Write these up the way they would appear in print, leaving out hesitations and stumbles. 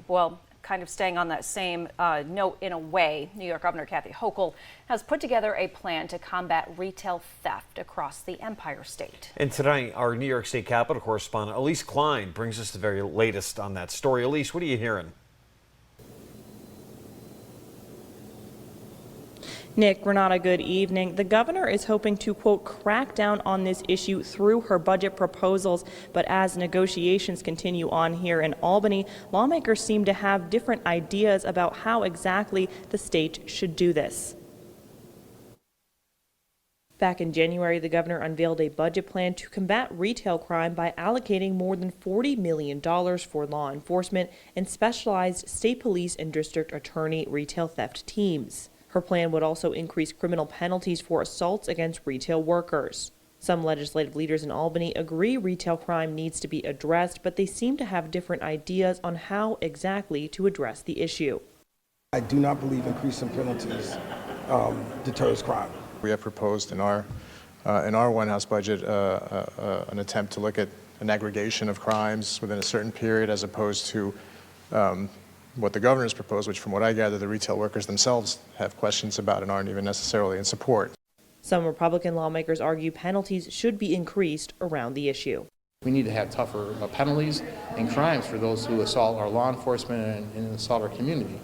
Well, kind of staying on that same note in a way, New York Governor Kathy Hochul has put together a plan to combat retail theft across the Empire State. And tonight, our New York State Capitol correspondent Elise Klein brings us the very latest on that story. Elise, what are you hearing? Nick, Renata, good evening. The governor is hoping to, quote, crack down on this issue through her budget proposals. But as negotiations continue on here in Albany, lawmakers seem to have different ideas about how exactly the state should do this. Back in January, the governor unveiled a budget plan to combat retail crime by allocating more than $40 million for law enforcement and specialized state police and district attorney retail theft teams. Her plan would also increase criminal penalties for assaults against retail workers. Some legislative leaders in Albany agree retail crime needs to be addressed, but they seem to have different ideas on how exactly to address the issue. I do not believe increasing penalties deters crime. We have proposed in our One House budget an attempt to look at an aggregation of crimes within a certain period, as opposed to what the governor's proposed, which from what I gather the retail workers themselves have questions about and aren't even necessarily in support. Some Republican lawmakers argue penalties should be increased around the issue. We need to have tougher penalties and crimes for those who assault our law enforcement and assault our community.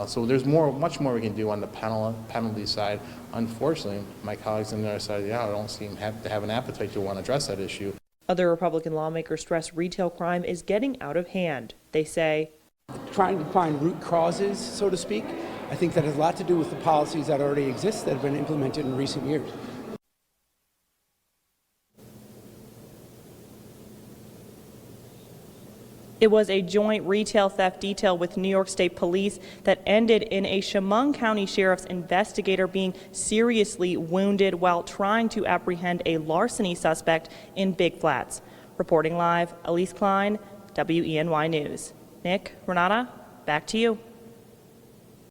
So there's much more we can do on the penalty side. Unfortunately, my colleagues on the other side of the aisle don't seem to have an appetite to want to address that issue. Other Republican lawmakers stress retail crime is getting out of hand. They say, trying to find root causes, so to speak. I think that has a lot to do with the policies that already exist that have been implemented in recent years. It was a joint retail theft detail with New York State Police that ended in a Chemung County Sheriff's investigator being seriously wounded while trying to apprehend a larceny suspect in Big Flats. Reporting live, Elise Klein, WENY News. Nick, Renata, back to you.